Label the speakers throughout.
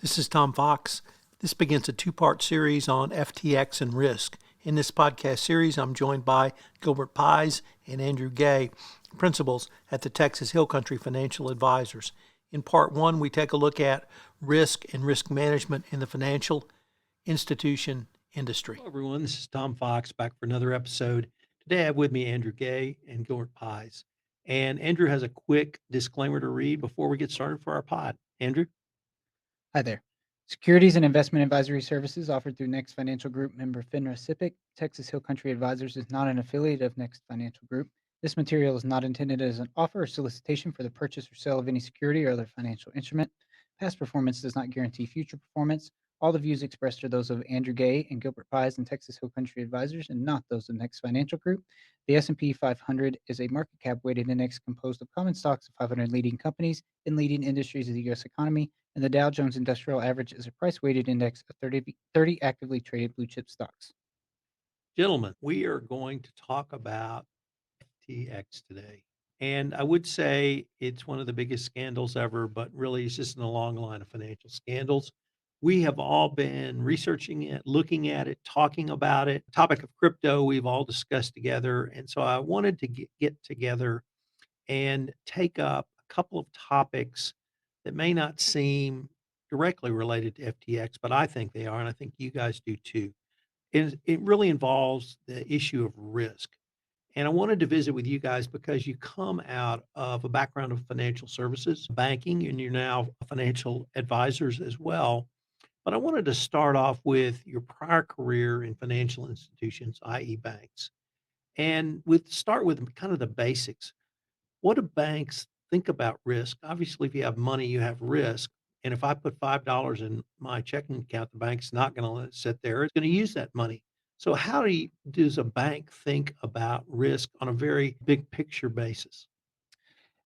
Speaker 1: This is Tom Fox. This begins a two-part series on FTX and risk. In this podcast series, I'm joined by Gilbert Paiz and Andrew Gay, principals at the Texas Hill Country Financial Advisors. In part one, we take a look at risk and risk management in the financial institution industry. Hello, everyone. This is Tom Fox back for another episode. Today, I have with me Andrew Gay and Gilbert Paiz. And Andrew has a quick disclaimer to read before we get started for our pod. Andrew?
Speaker 2: Hi there. Securities and investment advisory services offered through Next Financial Group member FINRA SIPC. Texas Hill Country Advisors is not an affiliate of Next Financial Group. This material is not intended as an offer or solicitation for the purchase or sale of any security or other financial instrument. Past performance does not guarantee future performance. All the views expressed are those of Andrew Gay and Gilbert Paiz and Texas Hill Country Advisors and not those of Next Financial Group. The S&P 500 is a market cap weighted index composed of common stocks of 500 leading companies in leading industries of the U.S. economy, and the Dow Jones Industrial Average is a price-weighted index of 30 actively traded blue-chip stocks.
Speaker 1: Gentlemen, we are going to talk about FTX today. And I would say it's one of the biggest scandals ever, but really it's just in a long line of financial scandals. We have all been researching it, looking at it, talking about it. The topic of crypto, we've all discussed together. And so I wanted to get together and take up a couple of topics that may not seem directly related to FTX, but I think they are, and I think you guys do too. It really involves the issue of risk. And I wanted to visit with you guys because you come out of a background of financial services, banking, and you're now financial advisors as well. But I wanted to start off with your prior career in financial institutions, i.e., banks. And start with kind of the basics. What do banks think about risk? Obviously, if you have money, you have risk. And if I put $5 in my checking account, the bank's not going to let it sit there. It's going to use that money. So how does a bank think about risk on a very big picture basis?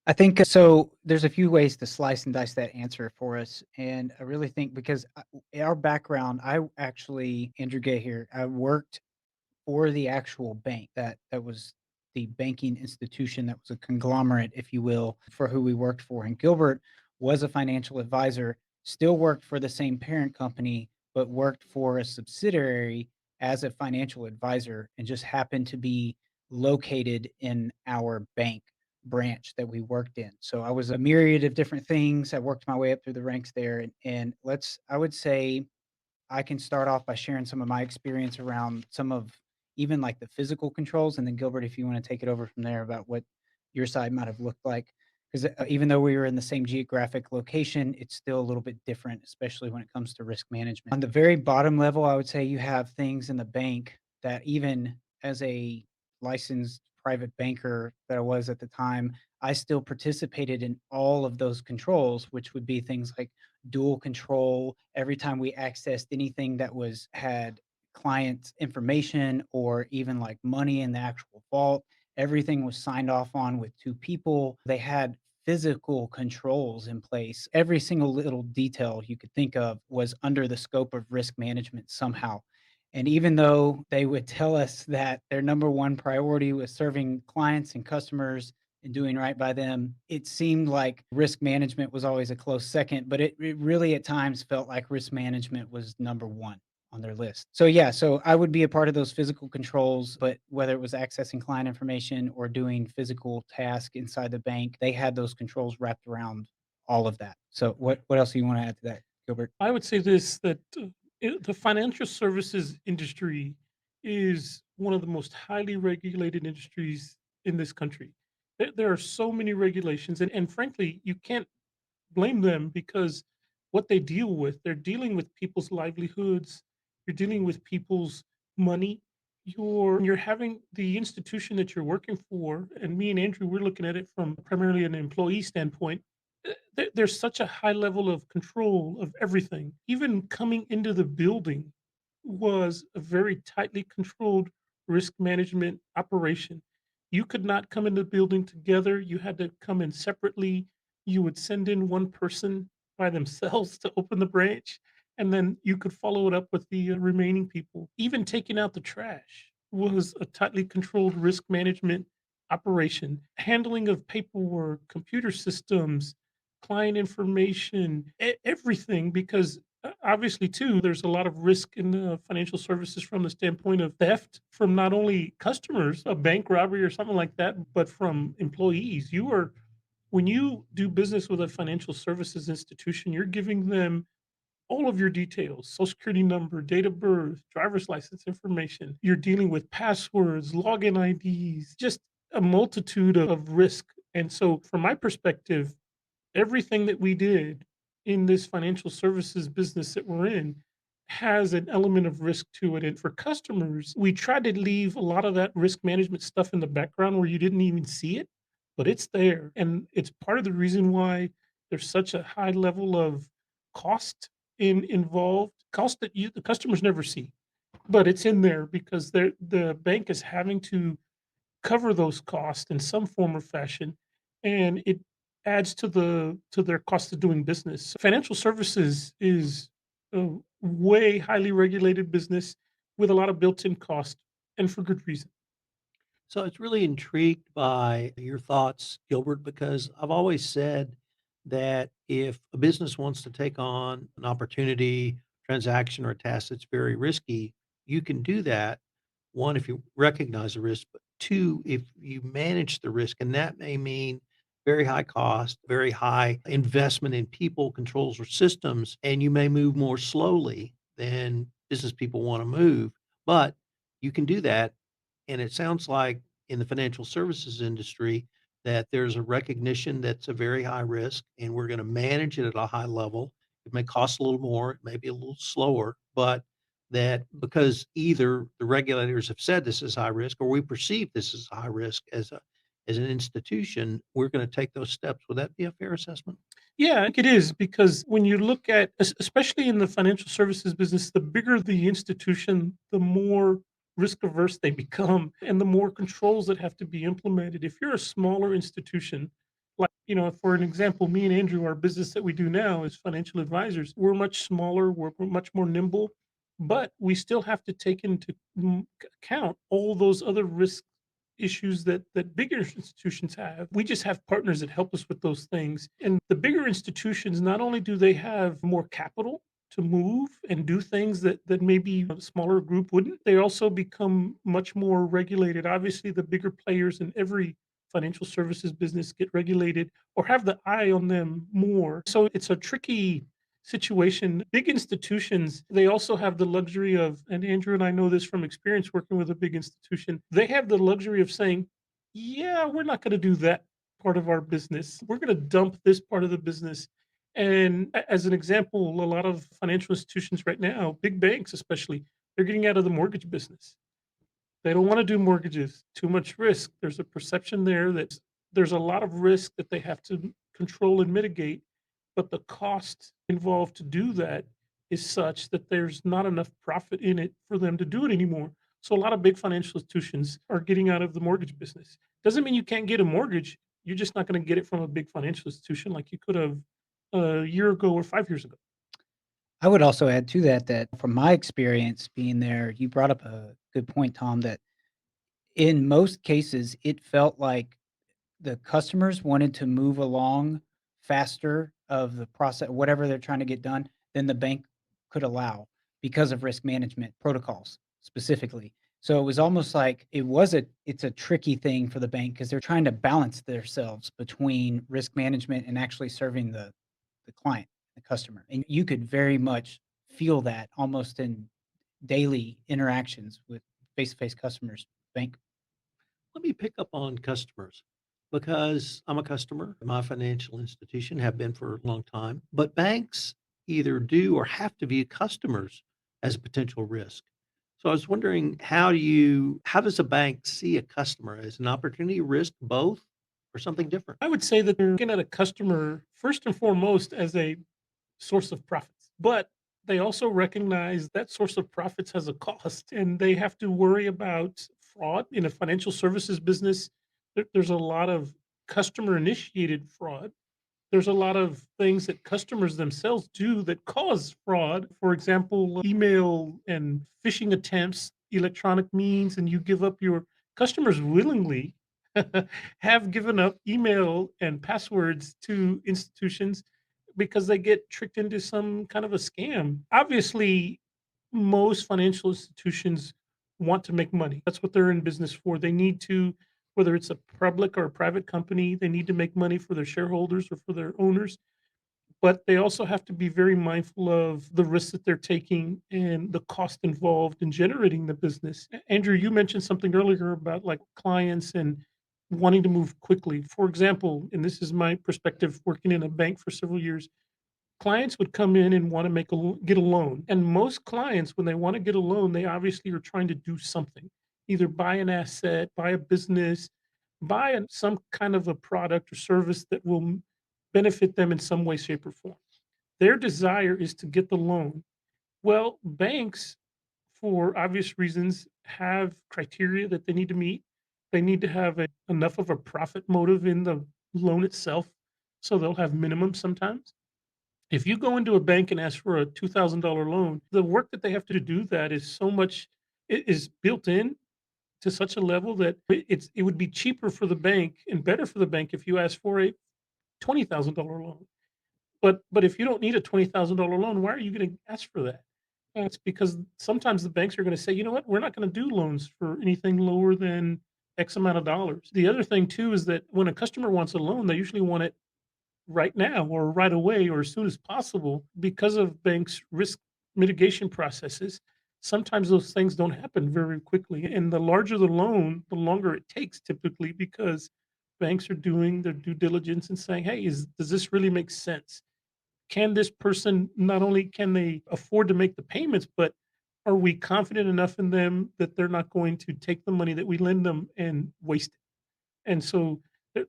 Speaker 2: I think so. There's a few ways to slice and dice that answer for us, and I really think because our background, I actually Andrew Gay here. I worked for the actual bank that was the banking institution that was a conglomerate, if you will, for who we worked for. And Gilbert was a financial advisor, still worked for the same parent company, but worked for a subsidiary as a financial advisor and just happened to be located in our bank branch that we worked in. So I was a myriad of different things. I worked my way up through the ranks there. And I would say I can start off by sharing some of my experience around some of even like the physical controls. And then Gilbert, if you want to take it over from there about what your side might have looked like. Because even though we were in the same geographic location, it's still a little bit different, especially when it comes to risk management. On the very bottom level, I would say you have things in the bank that even as a licensed private banker that I was at the time, I still participated in all of those controls, which would be things like dual control. Every time we accessed anything that had client information or even like money in the actual vault, everything was signed off on with two people. They had physical controls in place. Every single little detail you could think of was under the scope of risk management somehow. And even though they would tell us that their number one priority was serving clients and customers and doing right by them, it seemed like risk management was always a close second, but it really at times felt like risk management was number one on their list. So yeah, so I would be a part of those physical controls, but whether it was accessing client information or doing physical tasks inside the bank, they had those controls wrapped around all of that. So what else do you want to add to that, Gilbert?
Speaker 3: I would say this that the financial services industry is one of the most highly regulated industries in this country. There are so many regulations, and frankly, you can't blame them because what they deal with, they're dealing with people's livelihoods, you're dealing with people's money. You're having the institution that you're working for, and me and Andrew, we're looking at it from primarily an employee standpoint. There's such a high level of control of everything. Even coming into the building was a very tightly controlled risk management operation. You could not come in the building together. You had to come in separately. You would send in one person by themselves to open the branch, and then you could follow it up with the remaining people. Even taking out the trash was a tightly controlled risk management operation. Handling of paperwork, computer systems, client information, everything, because obviously too, there's a lot of risk in the financial services from the standpoint of theft from not only customers, a bank robbery or something like that, but from employees. When you do business with a financial services institution, you're giving them all of your details, social security number, date of birth, driver's license information. You're dealing with passwords, login IDs, just a multitude of risk. And so, from my perspective, everything that we did in this financial services business that we're in has an element of risk to it. And for customers, we tried to leave a lot of that risk management stuff in the background where you didn't even see it, but it's there. And it's part of the reason why there's such a high level of cost involved, cost that the customers never see, but it's in there because the bank is having to cover those costs in some form or fashion, and it adds to their cost of doing business. Financial services is a way highly regulated business with a lot of built-in cost, and for good reason.
Speaker 1: So I was really intrigued by your thoughts, Gilbert, because I've always said that if a business wants to take on an opportunity, transaction, or a task that's very risky, you can do that. One, if you recognize the risk, but two, if you manage the risk, and that may mean very high cost, very high investment in people, controls, or systems, and you may move more slowly than business people want to move. But you can do that, and it sounds like in the financial services industry that there's a recognition that's a very high risk, and we're going to manage it at a high level. It may cost a little more, it may be a little slower, but that because either the regulators have said this is high risk or we perceive this is high risk as an institution, we're going to take those steps. Would that be a fair assessment?
Speaker 3: Yeah, I think it is because when you look at, especially in the financial services business, the bigger the institution, the more risk averse they become and the more controls that have to be implemented. If you're a smaller institution, like, for an example, me and Andrew, our business that we do now is financial advisors. We're much smaller, we're much more nimble, but we still have to take into account all those other risk issues that bigger institutions have. We just have partners that help us with those things. And the bigger institutions, not only do they have more capital to move and do things that maybe a smaller group wouldn't, they also become much more regulated. Obviously, the bigger players in every financial services business get regulated or have the eye on them more. So it's a tricky situation. Big institutions, they also have the luxury of, and Andrew and I know this from experience working with a big institution, they have the luxury of saying, yeah, we're not going to do that part of our business. We're going to dump this part of the business. And as an example, a lot of financial institutions right now, big banks especially, they're getting out of the mortgage business. They don't wanna do mortgages, too much risk. There's a perception there that there's a lot of risk that they have to control and mitigate, but the cost involved to do that is such that there's not enough profit in it for them to do it anymore. So a lot of big financial institutions are getting out of the mortgage business. Doesn't mean you can't get a mortgage, you're just not gonna get it from a big financial institution like you could have a year ago or 5 years ago.
Speaker 2: I would also add to that, that from my experience being there, you brought up a good point, Tom, that in most cases, it felt like the customers wanted to move along faster of the process, whatever they're trying to get done, than the bank could allow because of risk management protocols specifically. So it was almost like it's a tricky thing for the bank because they're trying to balance themselves between risk management and actually serving the client, the customer. And you could very much feel that almost in daily interactions with face-to-face customers, bank.
Speaker 1: Let me pick up on customers because I'm a customer. My financial institution have been for a long time, but banks either do or have to view customers as a potential risk. So I was wondering how does a bank see a customer as an opportunity, risk, both, or something different?
Speaker 3: I would say that they're looking at a customer first and foremost as a source of profits. But they also recognize that source of profits has a cost and they have to worry about fraud in a financial services business. There's a lot of customer initiated fraud. There's a lot of things that customers themselves do that cause fraud. For example, email and phishing attempts, electronic means, and you give up your customers willingly have given up email and passwords to institutions because they get tricked into some kind of a scam. Obviously, most financial institutions want to make money. That's what they're in business for. They need to, whether it's a public or a private company, they need to make money for their shareholders or for their owners, but they also have to be very mindful of the risks that they're taking and the cost involved in generating the business. Andrew, you mentioned something earlier about like clients and wanting to move quickly. For example, and this is my perspective working in a bank for several years, clients would come in and want to get a loan. And most clients, when they want to get a loan, they obviously are trying to do something, either buy an asset, buy a business, some kind of a product or service that will benefit them in some way, shape, or form. Their desire is to get the loan. Well, banks, for obvious reasons, have criteria that they need to meet. They need to have enough of a profit motive in the loan itself. So they'll have minimums sometimes. If you go into a bank and ask for a $2,000 loan, the work that they have to do that is so much, it is built in to such a level that it would be cheaper for the bank and better for the bank if you ask for a $20,000 loan. But if you don't need a $20,000 loan, why are you gonna ask for that? It's because sometimes the banks are gonna say, "You know what? We're not gonna do loans for anything lower than X amount of dollars." The other thing too is that when a customer wants a loan, they usually want it right now or right away or as soon as possible because of banks' risk mitigation processes. Sometimes those things don't happen very quickly. And the larger the loan, the longer it takes typically because banks are doing their due diligence and saying, hey, does this really make sense? Can this person, not only can they afford to make the payments, but are we confident enough in them that they're not going to take the money that we lend them and waste it? And so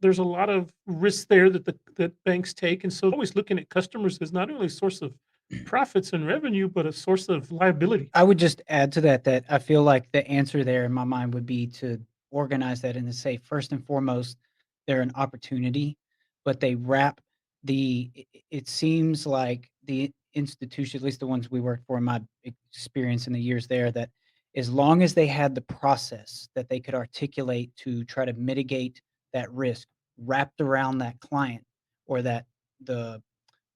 Speaker 3: there's a lot of risk there that banks take. And so always looking at customers as not only a source of profits and revenue, but a source of liability.
Speaker 2: I would just add to that that I feel like the answer there in my mind would be to organize that and to say, first and foremost, they're an opportunity, but they wrap it seems like the institution, at least the ones we worked for in my experience in the years there, that as long as they had the process that they could articulate to try to mitigate that risk wrapped around that client or that the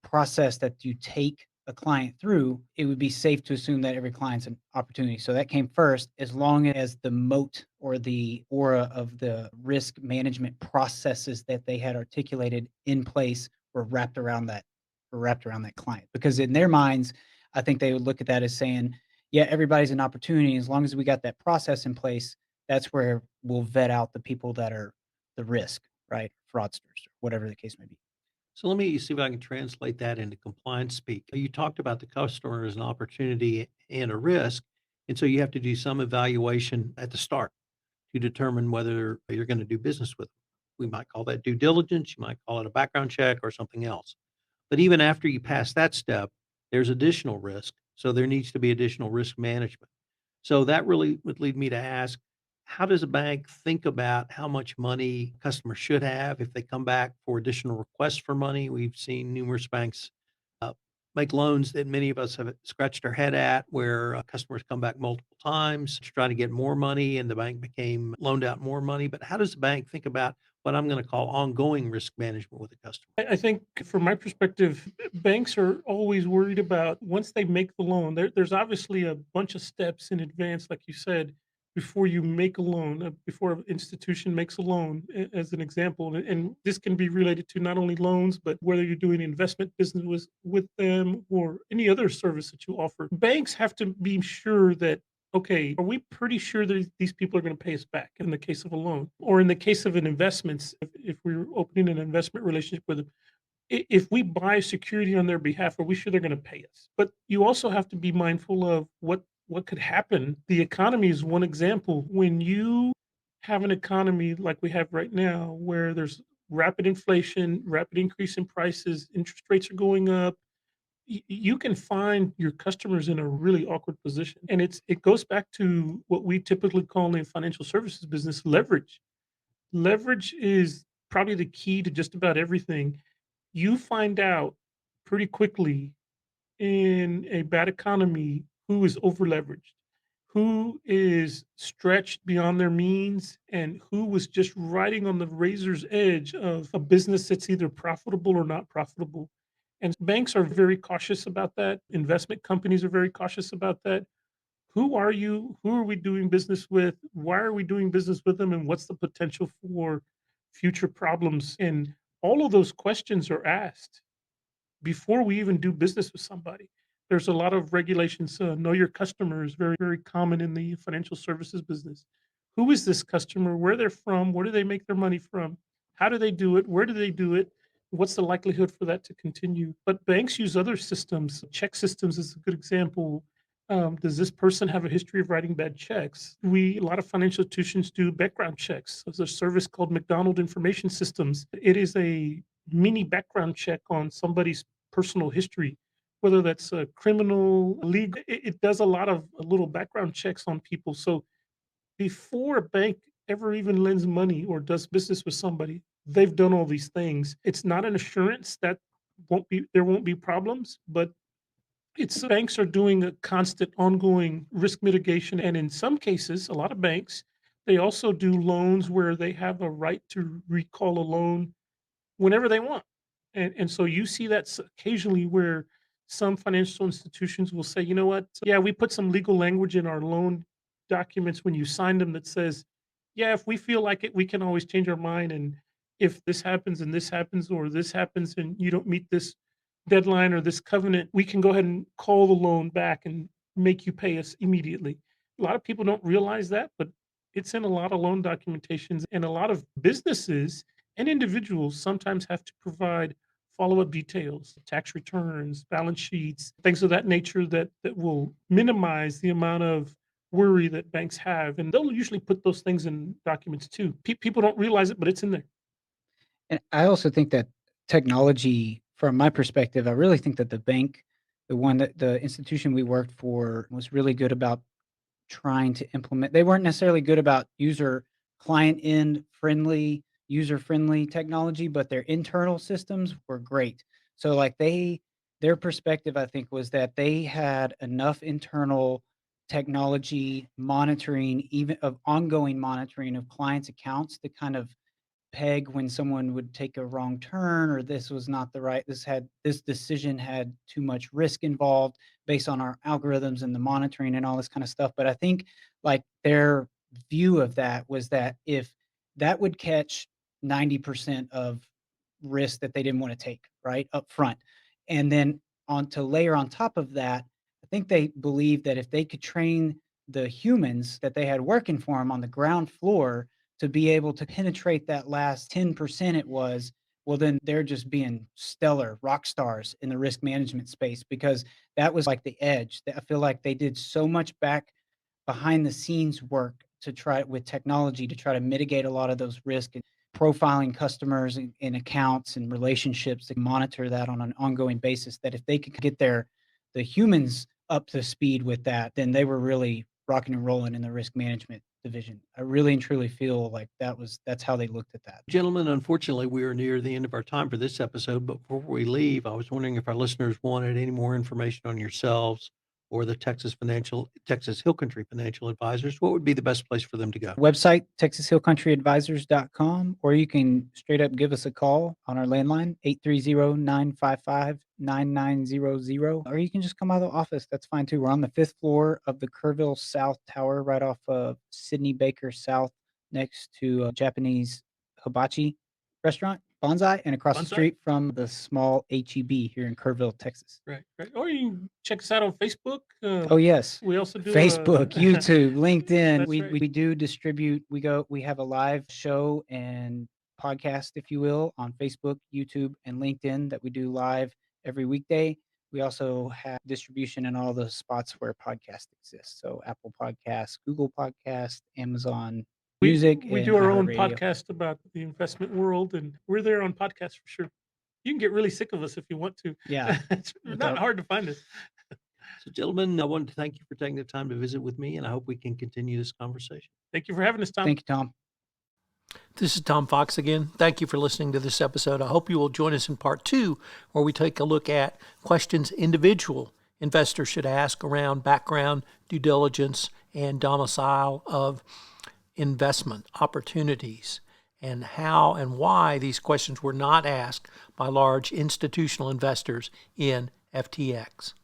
Speaker 2: process that you take a client through, it would be safe to assume that every client's an opportunity. So that came first, as long as the moat or the aura of the risk management processes that they had articulated in place were wrapped around that client. Because in their minds, I think they would look at that as saying, yeah, everybody's an opportunity. As long as we got that process in place, that's where we'll vet out the people that are the risk, right? Fraudsters, whatever the case may be.
Speaker 1: So let me see if I can translate that into compliance speak. You talked about the customer as an opportunity and a risk. And so you have to do some evaluation at the start to determine whether you're going to do business with them. We might call that due diligence. You might call it a background check or something else. But even after you pass that step, there's additional risk. So there needs to be additional risk management. So that really would lead me to ask, how does a bank think about how much money customers should have if they come back for additional requests for money? We've seen numerous banks uh, make loans that many of us have scratched our head at, where customers come back multiple times to try to get more money, and the bank became loaned out more money. But how does the bank think about what I'm going to call ongoing risk management with a customer?
Speaker 3: I think from my perspective, banks are always worried about once they make the loan, there's obviously a bunch of steps in advance, like you said, before you make a loan, before an institution makes a loan, as an example. And this can be related to not only loans, but whether you're doing investment business with them or any other service that you offer. Banks have to be sure that, okay, are we pretty sure that these people are going to pay us back in the case of a loan? Or in the case of an investments, if we're opening an investment relationship with them, if we buy security on their behalf, are we sure they're going to pay us? But you also have to be mindful of what could happen. The economy is one example. When you have an economy like we have right now, where there's rapid inflation, rapid increase in prices, interest rates are going up, you can find your customers in a really awkward position. And it goes back to what we typically call in financial services business leverage. Leverage is probably the key to just about everything. You find out pretty quickly in a bad economy who is over leveraged, who is stretched beyond their means and who was just riding on the razor's edge of a business that's either profitable or not profitable. And banks are very cautious about that. Investment companies are very cautious about that. Who are you? Who are we doing business with? Why are we doing business with them? And what's the potential for future problems? And all of those questions are asked before we even do business with somebody. There's a lot of regulations. Know your customer is very, very common in the financial services business. Who is this customer? Where they're from? Where do they make their money from? How do they do it? Where do they do it? What's the likelihood for that to continue? But banks use other systems. Check systems is a good example. Does this person have a history of writing bad checks? A lot of financial institutions do background checks. There's a service called McDonald Information Systems. It is a mini background check on somebody's personal history, whether that's a criminal, legal. It does a little background checks on people. So before a bank ever even lends money or does business with somebody, they've done all these things. It's not an assurance that there won't be problems, but it's banks are doing a constant ongoing risk mitigation. And in some cases, a lot of banks, they also do loans where they have a right to recall a loan whenever they want. And so you see that occasionally where some financial institutions will say, you know what? Yeah, we put some legal language in our loan documents when you sign them that says, yeah, if we feel like it, we can always change our mind. And if this happens, or this happens and you don't meet this deadline or this covenant, we can go ahead and call the loan back and make you pay us immediately. A lot of people don't realize that, but it's in a lot of loan documentations, and a lot of businesses and individuals sometimes have to provide follow-up details, tax returns, balance sheets, things of that nature that will minimize the amount of worry that banks have. And they'll usually put those things in documents too. People don't realize it, but it's in there.
Speaker 2: And I also think that technology, from my perspective, I really think that the institution we worked for was really good about trying to implement. They weren't necessarily good about user friendly technology, but their internal systems were great. So like their perspective, I think, was that they had enough internal technology monitoring, even of ongoing monitoring of clients' accounts, to kind of peg when someone would take a wrong turn, or this was not the right this decision had too much risk involved based on our algorithms and the monitoring and all this kind of stuff. But I think like their view of that was that if that would catch 90% of risk that they didn't want to take right up front, and then on to layer on top of that, I think they believed that if they could train the humans that they had working for them on the ground floor to be able to penetrate that last 10% it was, well, then they're just being stellar rock stars in the risk management space, because that was like the edge. I feel like they did so much back behind the scenes work to try with technology to try to mitigate a lot of those risks, and profiling customers and accounts and relationships to monitor that on an ongoing basis, that if they could get the humans up to speed with that, then they were really rocking and rolling in the risk management division. I really and truly feel like that's how they looked at that.
Speaker 1: Gentlemen, unfortunately, we are near the end of our time for this episode, but before we leave, I was wondering if our listeners wanted any more information on yourselves or the Texas Hill Country Financial Advisors. What would be the best place for them to go?
Speaker 2: Website, texashillcountryadvisors.com, or you can straight up give us a call on our landline, 830-955-9900, or you can just come out of the office. That's fine too. We're on the 5th floor of the Kerrville South Tower, right off of Sidney Baker South, next to a Japanese hibachi restaurant, Bonsai, and across the
Speaker 3: Bonsai?
Speaker 2: street from the small HEB here in Kerrville, Texas.
Speaker 3: Right, right. Or you can check us out on Facebook.
Speaker 2: Oh, yes.
Speaker 3: We also do
Speaker 2: Facebook, YouTube, LinkedIn.
Speaker 3: That's
Speaker 2: We
Speaker 3: right.
Speaker 2: we do distribute. We have a live show and podcast, if you will, on Facebook, YouTube, and LinkedIn that we do live every weekday. We also have distribution in all the spots where podcasts exist. So Apple Podcasts, Google Podcasts, Amazon Music.
Speaker 3: We
Speaker 2: and
Speaker 3: do our own
Speaker 2: iHeartRadio.
Speaker 3: podcast about the investment world, and we're there on podcasts for sure. You can get really sick of us if you want to.
Speaker 2: Yeah.
Speaker 3: It's not hard to find us.
Speaker 1: So, gentlemen, I wanted to thank you for taking the time to visit with me, and I hope we can continue this conversation.
Speaker 3: Thank you for having us, Tom.
Speaker 2: Thank you, Tom.
Speaker 4: This is Tom Fox again. Thank you for listening to this episode. I hope you will join us in part 2, where we take a look at questions individual investors should ask around background, due diligence, and domicile of investment opportunities, and how and why these questions were not asked by large institutional investors in FTX.